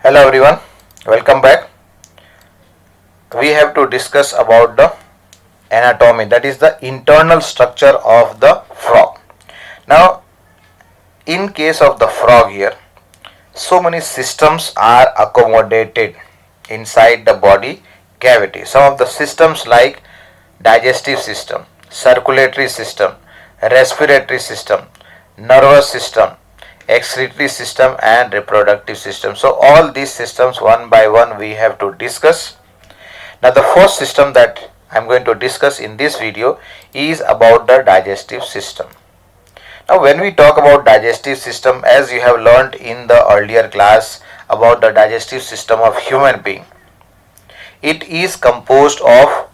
Hello everyone, welcome back. We have to discuss about the anatomy, that is the internal structure of the frog. Now, in case of the frog here, so many systems are accommodated inside the body cavity. Some of the systems like digestive system, circulatory system, respiratory system, nervous system, excretory system and reproductive system. So all these systems one by one we have to discuss. Now the first system that I am going to discuss in this video is about the digestive system. Now when we talk about digestive system, as you have learned in the earlier class about the digestive system of human being, it is composed of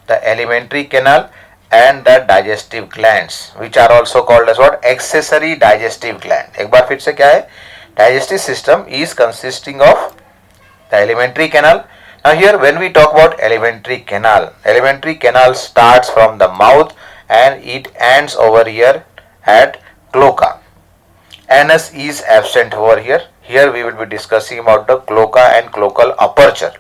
the alimentary canal and the digestive glands, which are also called as what? Accessory digestive gland. एक बार फिर से क्या है? Digestive system is consisting of the alimentary canal. Now here when we talk about alimentary canal starts from the mouth and it ends over here at cloaca. Anus is absent over here. Here we will be discussing about the cloaca and cloacal aperture.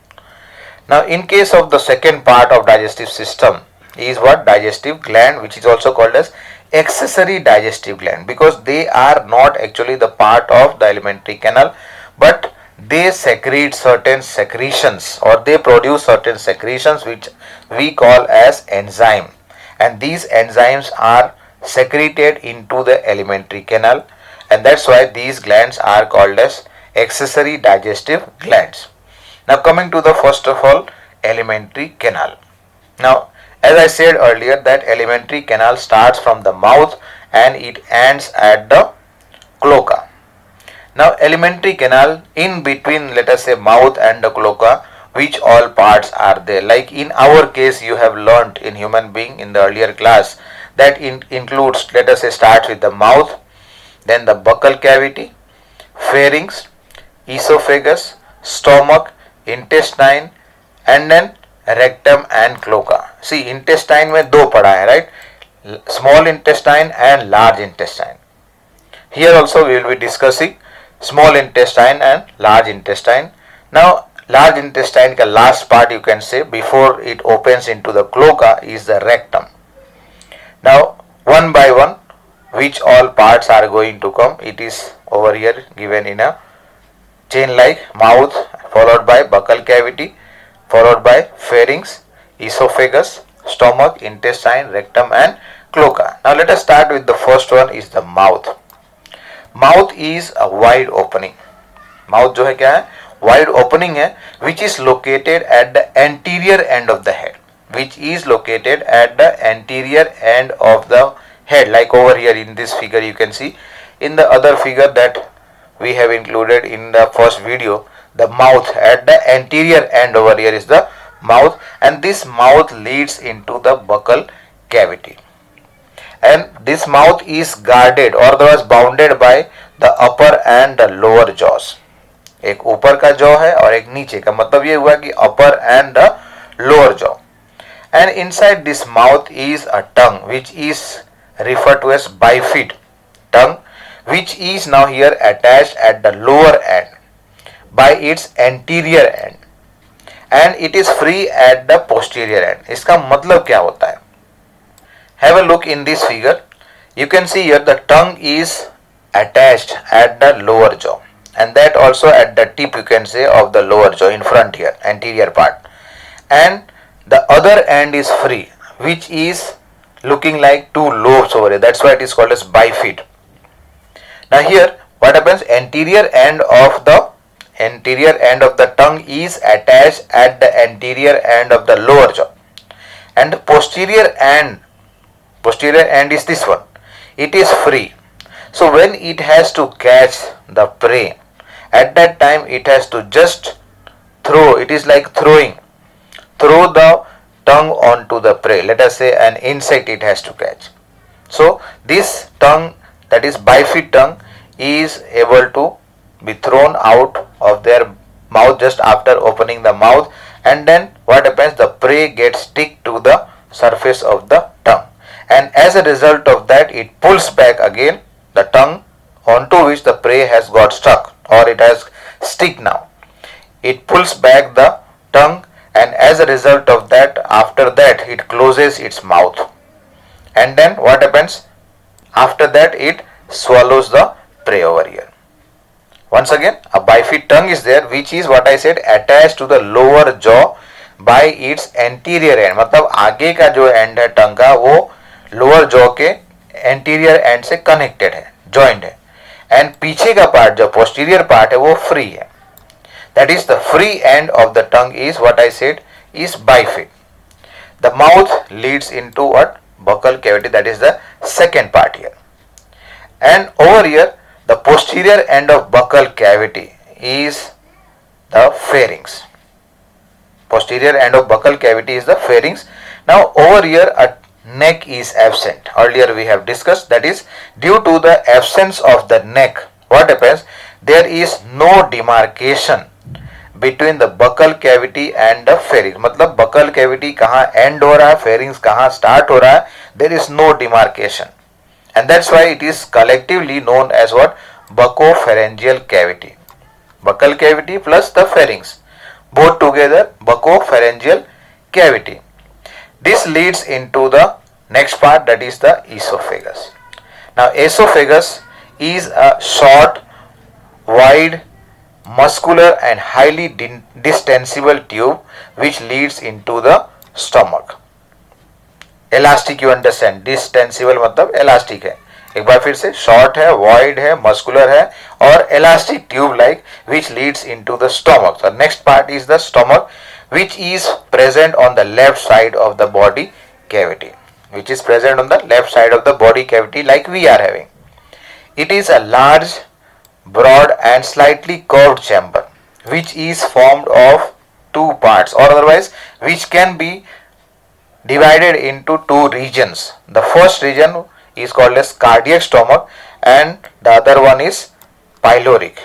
Now in case of the second part of digestive system is what? Digestive gland, which is also called as accessory digestive gland, because they are not actually the part of the alimentary canal, but they secrete certain secretions or they produce certain secretions which we call as enzyme, and these enzymes are secreted into the alimentary canal, and that's why these glands are called as accessory digestive glands. Now coming to the first of all alimentary canal. Now as I said earlier that alimentary canal starts from the mouth and it ends at the cloaca. Now alimentary canal, in between let us say mouth and the cloaca, which all parts are there? Like in our case you have learnt in human being in the earlier class that includes, let us say, starts with the mouth, then the buccal cavity, pharynx, esophagus, stomach, intestine and then rectum and cloaca. See, intestine में दो पढ़ा है, right? Small intestine and large intestine. Here also we will be discussing small intestine and large intestine. Now large intestine का last part you can say before it opens into the cloaca is the rectum. Now one by one which all parts are going to come, it is over here given in a chain like: mouth followed by buccal cavity, followed by pharynx, esophagus, stomach, intestine, rectum and cloaca. Now let us start with the first one is the mouth. Mouth is a wide opening. Mouth जो है क्या है? Wide opening है, which is located at the anterior end of the head. Which is located at the anterior end of the head. Like over here in this figure you can see. In the other figure that we have included in the first video, the mouth at the anterior end over here is the mouth, and this mouth leads into the buccal cavity. And this mouth is guarded or otherwise bounded by the upper and the lower jaws. एक ऊपर का jaw है और एक नीचे का, मतलब ये हुआ कि upper and the lower jaw. And inside this mouth is a tongue which is referred to as bifid tongue, which is now here attached at the lower end by its anterior end, and it is free at the posterior end. इसका मतलब क्या होता है? Have a look in this figure. You can see here the tongue is attached at the lower jaw, and that also at the tip you can say of the lower jaw in front here, anterior part, and the other end is free, which is looking like two lobes over here. That's why it is called as bifid. Now here what happens? Anterior end of the tongue is attached at the anterior end of the lower jaw, and the posterior end is this one. It is free. So when it has to catch the prey, at that time it has to just throw. It is like throw the tongue onto the prey. Let us say an insect it has to catch. So this tongue, that is bifid tongue, is able to be thrown out of their mouth just after opening the mouth, and then what happens? The prey gets stick to the surface of the tongue, and as a result of that it pulls back again the tongue onto which the prey has got stuck or it has stick now. it pulls back the tongue, and as a result of that, after that it closes its mouth. And then what happens? After that it swallows the prey over here. Once again, a bifid tongue is there, which is what I said, attached to the lower jaw by its anterior end. मतलब आगे का जो and है टंग का वो lower jaw के anterior and से connected है, जॉइंट है, एंड पीछे का पार्ट जो पोस्टीरियर पार्ट है वो फ्री है. That is, the free end of the tongue is what I said is bifid. The mouth leads into what? Buccal cavity, that is the second part here. And over here, the posterior end of buccal cavity is the pharynx. Posterior end of buccal cavity is the pharynx. Now over here a neck is absent. Earlier we have discussed, that is due to the absence of the neck. What happens? There is no demarcation between the buccal cavity and the pharynx. मतलब buccal cavity कहाँ end हो रहा है, pharynx कहाँ start हो रहा है, there is no demarcation, and that's why it is collectively known as what? Buccopharyngeal cavity. Buccal cavity plus the pharynx, both together buccopharyngeal cavity. This leads into the next part, that is the esophagus. Now esophagus is a short, wide, muscular and highly distensible tube which leads into the stomach. Elastic, you understand, distensible मतलब elastic है. एक बार फिर से, short है, wide है, muscular है और elastic tube like which leads into the stomach. So next part is the stomach, which is present on the left side of the body cavity, which is present on the left side of the body cavity like we are having. It is a large, broad and slightly curved chamber which is formed of two parts, or otherwise which can be divided into two regions. The first region is called as cardiac stomach and the other one is pyloric.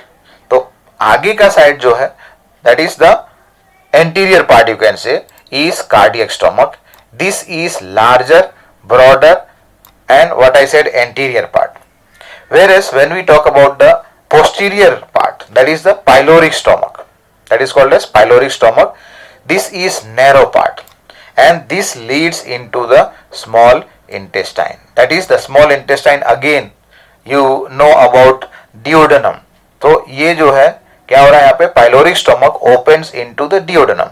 तो आगे का side जो है, that is the anterior part, you can say, is cardiac stomach. This is larger, broader and what I said anterior part. Whereas when we talk about the posterior part, that is the pyloric stomach, that is called as pyloric stomach. This is narrow part and this leads into the small intestine. That is the small intestine. Again you know about duodenum. तो ये जो है क्या हो रहा है यहाँ पे, pyloric stomach opens into the duodenum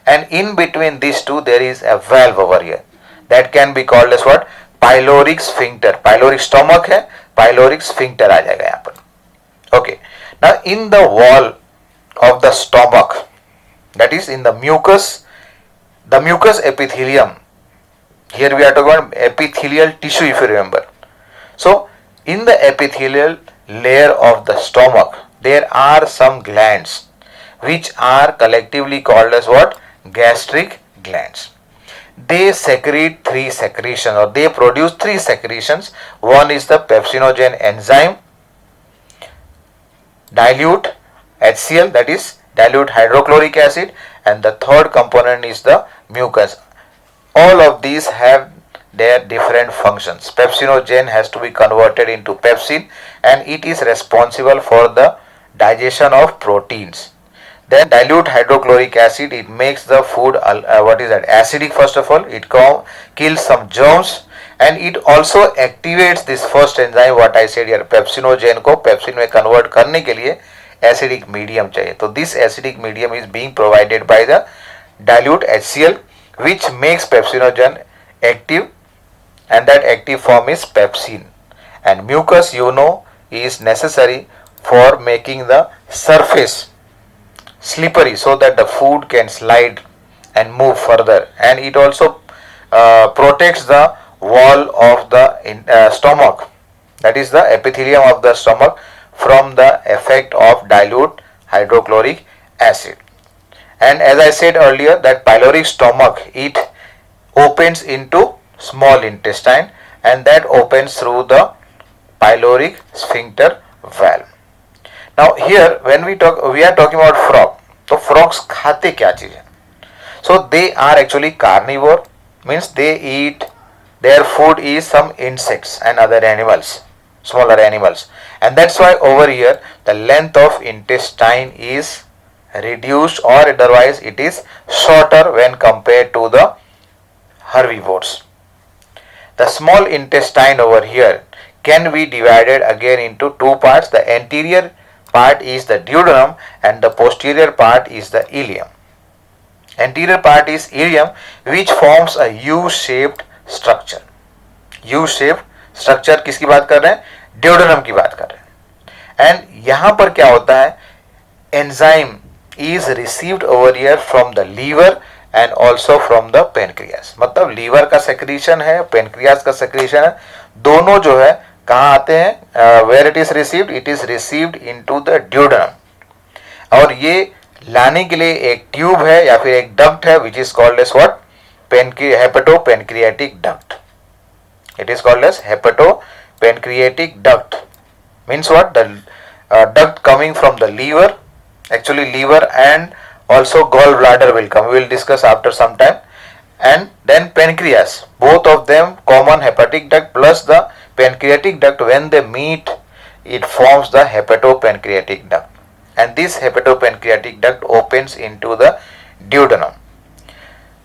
and in between these two there is a valve over here that can be called as what? Pyloric sphincter. Pyloric stomach है, pyloric sphincter आ जाएगा यहाँ पर. Okay. Now in the wall of the stomach, that is in the mucus epithelium, here we are talking about epithelial tissue if you remember. So in the epithelial layer of the stomach there are some glands which are collectively called as what? Gastric glands. They secrete three secretions, or they produce three secretions. One is the pepsinogen enzyme, dilute HCl, that is dilute hydrochloric acid, and the third component is the mucus. All of these have their different functions. Pepsinogen has to be converted into pepsin and it is responsible for the digestion of proteins. Then dilute hydrochloric acid, it makes the food acidic. First of all, it kills some germs and it also activates this first enzyme what I said here, pepsinogen को pepsin में convert करने के लिए acidic medium चाहिए. तो this acidic medium is being provided by the dilute HCl which makes pepsinogen active, and that active form is pepsin. And mucus, you know, is necessary for making the surface slippery so that the food can slide and move further, and it also protects the wall of the stomach, that is the epithelium of the stomach, from the effect of dilute hydrochloric acid. And as I said earlier, that pyloric stomach, it opens into small intestine and that opens through the pyloric sphincter valve. Now here when we are talking about frog. So frogs खाते क्या चीज है? So they are actually carnivore, means they eat, their food is some insects and other animals, smaller animals, and that's why over here the length of intestine is reduced or otherwise it is shorter when compared to the herbivores. The small intestine over here can be divided again into two parts. The anterior part is the duodenum and the posterior part is the ileum. Anterior part is ileum which forms a U-shaped structure. U-shaped structure किसकी बात कर रहे हैं? Duodenum की बात कर रहे हैं. एंड यहां पर क्या होता है? Enzyme is received over here from the liver and also from the pancreas. मतलब लीवर का सेक्रीशन है, पेनक्रियास का सेक्रीशन है, दोनों जो है कहाँ आते हैं? Where it is received? It is received into the duodenum. और ये लाने के लिए एक ट्यूब है या फिर एक डक्ट है which is called as what? Hepatopancreatic duct. It is called as hepatopancreatic duct. Means what? The duct coming from the liver. Actually liver and also gallbladder will come. We will discuss after some time. And then pancreas. Both of them common hepatic duct plus the pancreatic duct, when they meet it forms the hepatopancreatic duct. And this hepatopancreatic duct opens into the duodenum.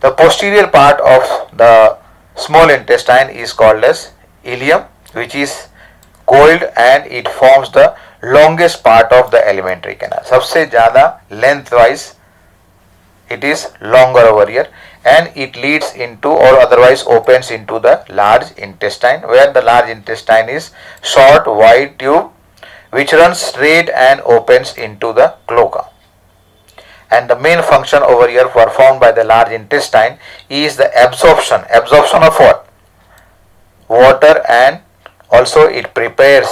The posterior part of the small intestine is called as ileum, which is coiled and it forms the longest part of the alimentary canal. सबसे ज़्यादा lengthwise it is longer over here and it leads into or otherwise opens into the large intestine, where the large intestine is short wide tube which runs straight and opens into the cloaca. And the main function over here performed by the large intestine is the absorption of what? Water, and also it prepares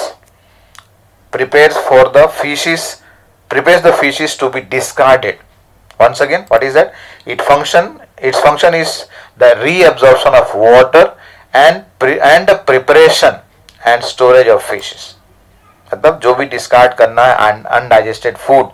for the feces, prepares the feces to be discarded. Once again, what is that? Its function is the reabsorption of water and the preparation and storage of feces. मतलब जो भी discard करना है undigested food,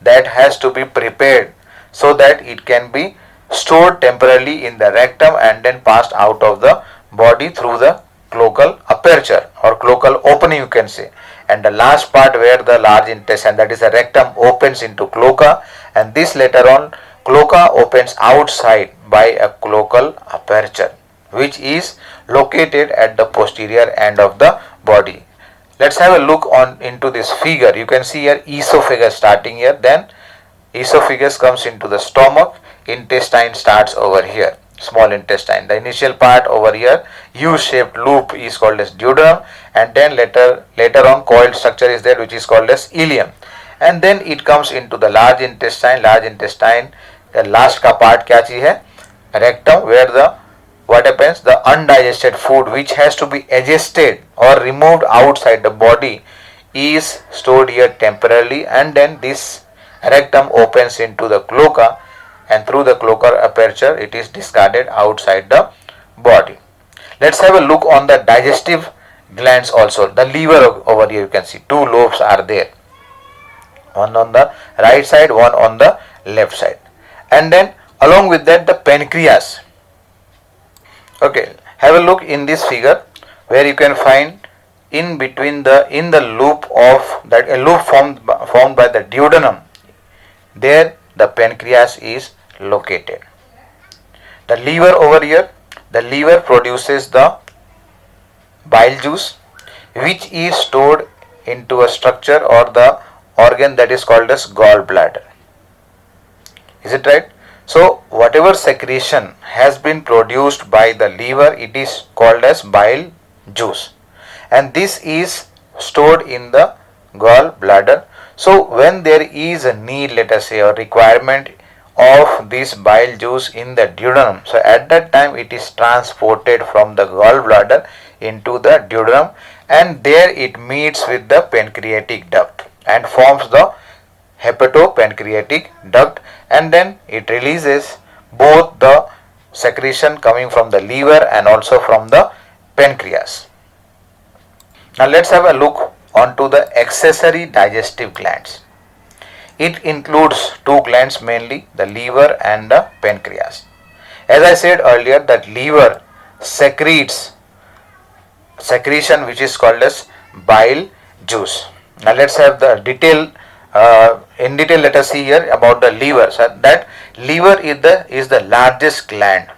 that has to be prepared so that it can be stored temporarily in the rectum and then passed out of the body through the cloacal aperture or cloacal opening, you can say. And the last part where the large intestine, that is the rectum, opens into cloaca, and this later on cloaca opens outside by a cloacal aperture which is located at the posterior end of the body. Let's have a look on into this figure. You can see here esophagus starting here, then esophagus comes into the stomach, intestine starts over here, small intestine. The initial part over here, U-shaped loop, is called as duodenum, and then later on coiled structure is there which is called as ileum. And then it comes into the large intestine. The last का part क्या चीज है? Rectum, where the what happens? The undigested food which has to be adjusted or removed outside the body is stored here temporarily, and then this rectum opens into the cloaca, and through the cloacal aperture it is discarded outside the body. Let's have a look on the digestive glands also. The liver over here, you can see two lobes are there, one on the right side, one on the left side, and then along with that the pancreas. Okay, have a look in this figure where you can find in between the loop of that a loop formed by the duodenum, there the pancreas is located. The liver over here, the liver produces the bile juice which is stored into a structure or the organ that is called as gallbladder. Is it right? So whatever secretion has been produced by the liver, it is called as bile juice, and this is stored in the gallbladder. So when there is a need, let us say, or requirement of this bile juice in the duodenum, so at that time it is transported from the gallbladder into the duodenum, and there it meets with the pancreatic duct and forms the hepatopancreatic duct, and then it releases both the secretion coming from the liver and also from the pancreas. Now let's have a look onto the accessory digestive glands. It includes two glands mainly, the liver and the pancreas. As I said earlier, that liver secretes secretion which is called as bile juice. Now let's have the detailed In detail, let us see here about the liver. So that liver is the largest gland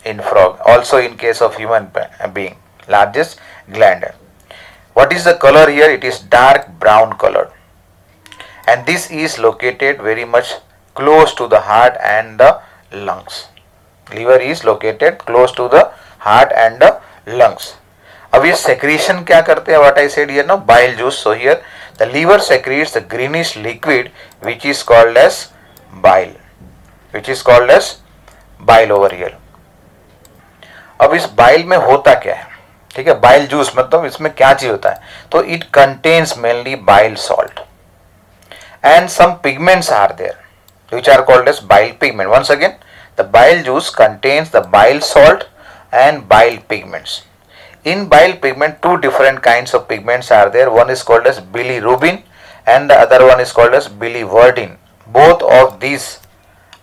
in frog. Also in case of human being, largest gland. What is the color here? It is dark brown colored, and this is located very much close to the heart and the lungs. Liver is located close to the heart and the lungs. अब ये secretion क्या करते हैं? What I said here, no, bile juice. So here the liver secretes the greenish liquid which is called as bile, which is called as bile over here. अब इस bile में होता क्या है? ठीक है, बाइल जूस मतलब इसमें क्या चीज होता है? तो it contains mainly bile salt and some pigments are there which are called as bile pigment. Once again, the bile juice contains the bile salt and bile pigments. In bile pigment, two different kinds of pigments are there. One is called as bilirubin and the other one is called as biliverdin. Both of these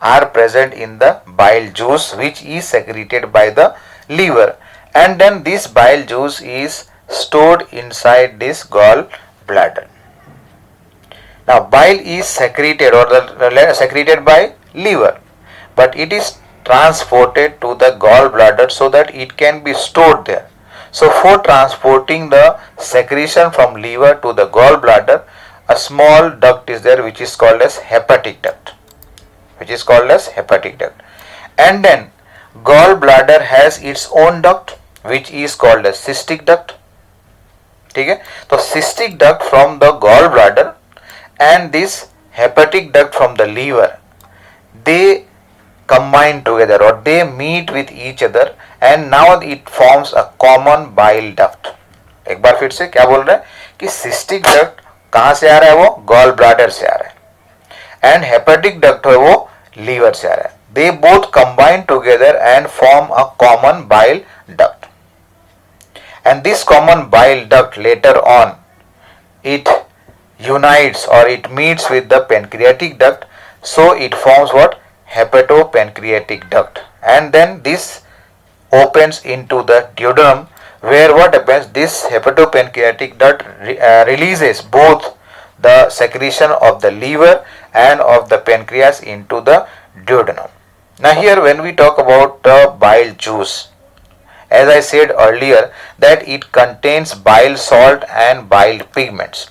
are present in the bile juice which is secreted by the liver, and then this bile juice is stored inside this gall bladder. Now bile is secreted or secreted by liver, but it is transported to the gallbladder so that it can be stored there. So for transporting the secretion from liver to the gallbladder, a small duct is there which is called as hepatic duct, and then gallbladder has its own duct which is called as cystic duct. ठीक है, तो cystic duct from the gallbladder and this hepatic duct from the liver, they combine together or they meet with each other and now it forms a common bile duct. एक बार फिर से क्या बोल रहे हैं कि cystic duct कहाँ से आ रहा है? वो गॉल ब्लैडर से आ रहा है, and hepatic duct है वो liver से आ रहा है. They both combine together and form a common bile duct, and this common bile duct later on it unites or it meets with the pancreatic duct, so it forms what? Hepatopancreatic duct, and then this opens into the duodenum, where what happens? This hepatopancreatic duct releases both the secretion of the liver and of the pancreas into the duodenum. Now here when we talk about the bile juice, as I said earlier that it contains bile salt and bile pigments.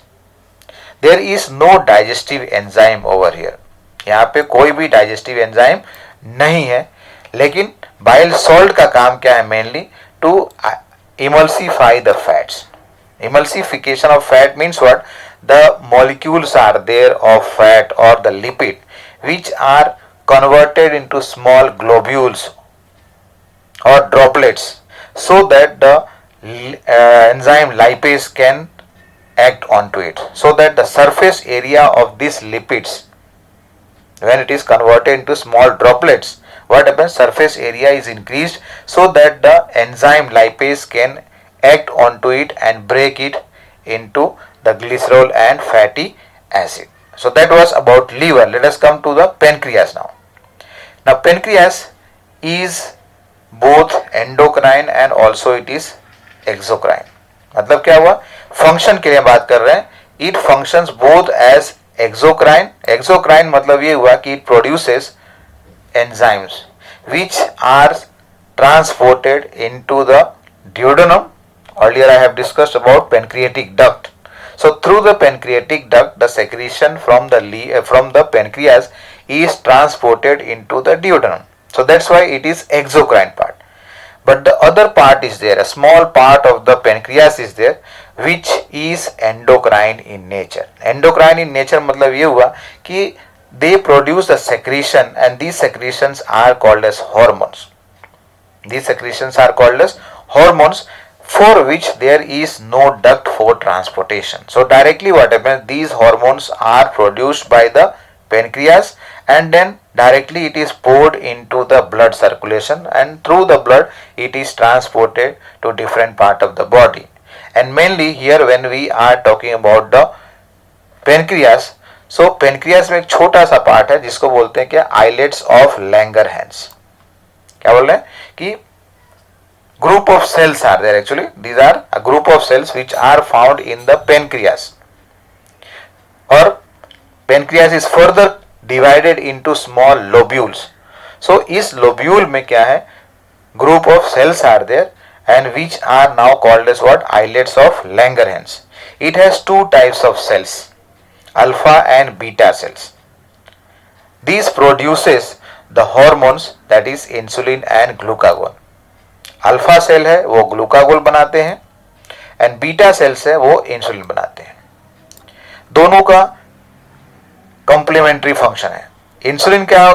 There is no digestive enzyme over here. यहाँ पे कोई भी digestive enzyme नहीं है, लेकिन bile salt का काम क्या है? Mainly to emulsify the fats. Emulsification of fat means what? The molecules are there of fat or the lipid which are converted into small globules or droplets so that the enzyme lipase can act onto it, so that the surface area of these lipids, when it is converted into small droplets, what happens? Surface area is increased so that the enzyme lipase can act onto it and break it into the glycerol and fatty acid. So that was about liver. Let us come to the pancreas now. Now pancreas is both endocrine and also it is exocrine. मतलब क्या हुआ? Function के लिए बात कर रहे हैं. It functions both as exocrine. Exocrine मतलब ये हुआ कि it produces enzymes which are transported into the duodenum. Earlier I have discussed about pancreatic duct. So through the pancreatic duct, the secretion from the pancreas is transported into the duodenum. So that's why it is exocrine part. But the other part is there, a small part of the pancreas is there which is endocrine in nature. Endocrine in nature मतलब ये हुआ कि they produce the secretion and these secretions are called as hormones. These secretions are called as hormones for which there is no duct for transportation. So directly what happens, these hormones are produced by the pancreas and then directly it is poured into the blood circulation and through the blood it is transported to different part of the body. And mainly here when we are talking about the pancreas, so pancreas में एक छोटा सा part है जिसको बोलते हैं क्या, islets of Langerhans. क्या बोल रहे हैं कि group of cells are there. Actually these are a group of cells which are found in the pancreas. और pancreas is further divided into small lobules. So इस lobule में क्या है, group of cells are there and which are now called as what, islets of Langerhans. It has two types of cells, alpha and beta cells. These produces the hormones that is insulin and glucagon. Alpha cell है वो glucagon बनाते हैं and beta cells है वो insulin बनाते हैं. दोनों का कॉम्प्लीमेंट्री फंक्शन है. इंसुलिन क्या,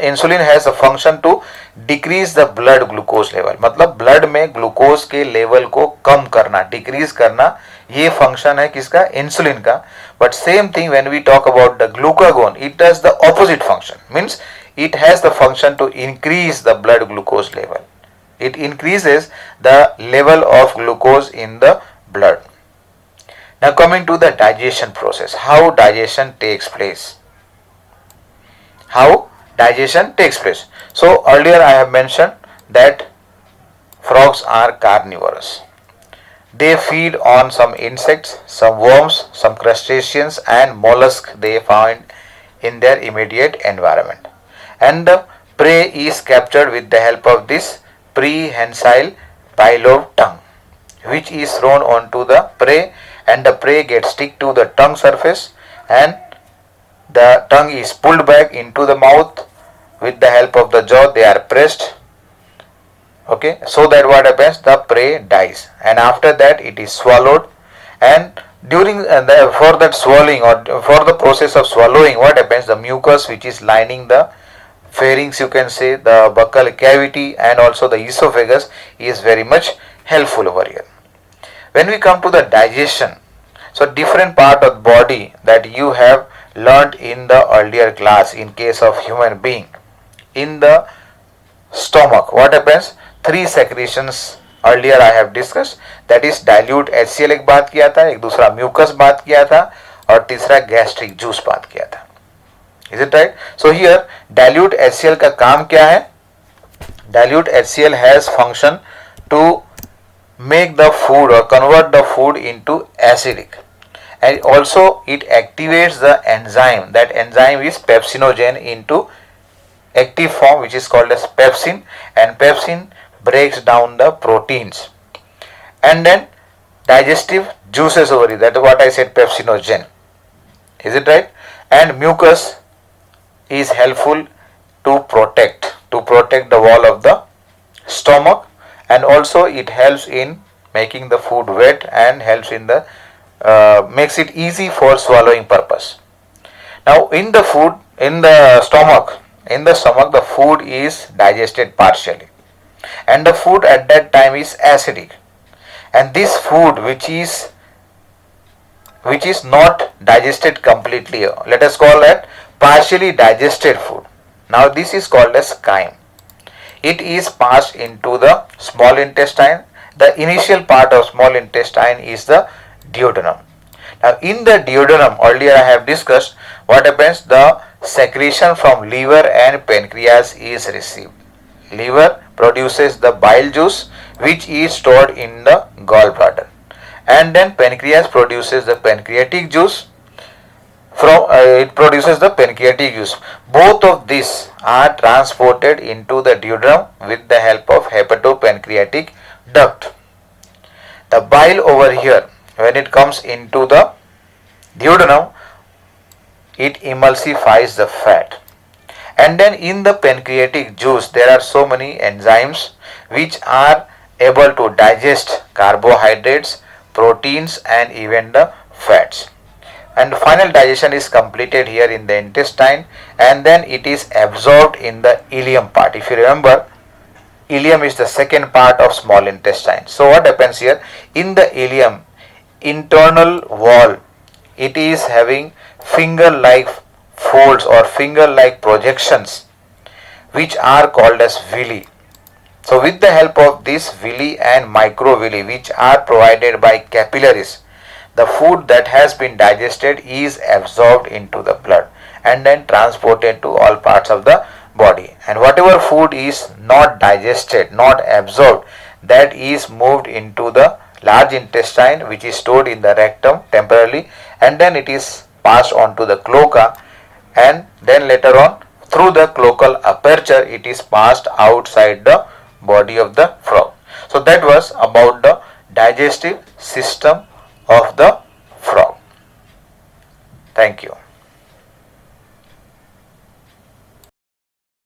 insulin has a function to decrease the blood glucose level, मतलब ब्लड में ग्लूकोज के लेवल को कम करना, डिक्रीज करना, ये फंक्शन है किसका, इंसुलिन का. But same thing when we talk about the glucagon, it does the opposite function, means it has the function to increase the blood glucose level. It increases the level of glucose in the blood. Now coming to the digestion process, how digestion takes place. How digestion takes place. So earlier I have mentioned that frogs are carnivorous. They feed on some insects, some worms, some crustaceans and mollusks they find in their immediate environment. And the prey is captured with the help of this prehensile bilobe tongue, which is thrown onto the prey, and the prey gets stick to the tongue surface and the tongue is pulled back into the mouth. With the help of the jaw they are pressed, okay, so that what happens, the prey dies, and after that it is swallowed. And during for that swallowing or for the process of swallowing, what happens, the mucus which is lining the pharynx, you can say, the buccal cavity and also the esophagus is very much helpful over here. When we come to the digestion, so different part of body that you have learnt in the earlier class in case of human being. In the stomach, what happens, three secretions earlier I have discussed, that is dilute HCl एक बात किया था, एक दूसरा mucus बात किया था और तीसरा gastric juice बात किया था. Is it right? So here dilute HCl का काम क्या है? Dilute HCl has function to make the food or convert the food into acidic, and also it activates the enzyme. That enzyme is pepsinogen into active form, which is called as pepsin, and pepsin breaks down the proteins. And then digestive juices over here, that is what I said, pepsinogen. Is it right? And mucus is helpful to protect the wall of the stomach, and also it helps in making the food wet and helps in the makes it easy for swallowing purpose. Now in the food, in the stomach the food is digested partially, and the food at that time is acidic, and this food which is not digested completely, let us call that partially digested food. Now this is called as chyme. It is passed into the small intestine. The initial part of small intestine is the duodenum. Now in the duodenum, earlier I have discussed what happens, the secretion from liver and pancreas is received. Liver produces the bile juice which is stored in the gallbladder, and then pancreas produces the pancreatic juice. It produces the pancreatic juice. Both of these are transported into the duodenum with the help of hepatopancreatic duct. The bile over here, when it comes into the duodenum, it emulsifies the fat, and then in the pancreatic juice there are so many enzymes which are able to digest carbohydrates, proteins and even the fats. And final digestion is completed here in the intestine, and then it is absorbed in the ileum part. If you remember, ileum is the second part of small intestine. So what happens here, in the ileum internal wall, it is having finger like folds or finger like projections which are called as villi. So with the help of this villi and microvilli which are provided by capillaries, the food that has been digested is absorbed into the blood and then transported to all parts of the body, and whatever food is not digested, not absorbed, that is moved into the large intestine which is stored in the rectum temporarily, and then it is passed on to the cloaca, and then later on through the cloacal aperture it is passed outside the body of the frog. So that was about the digestive system of the frog. Thank you.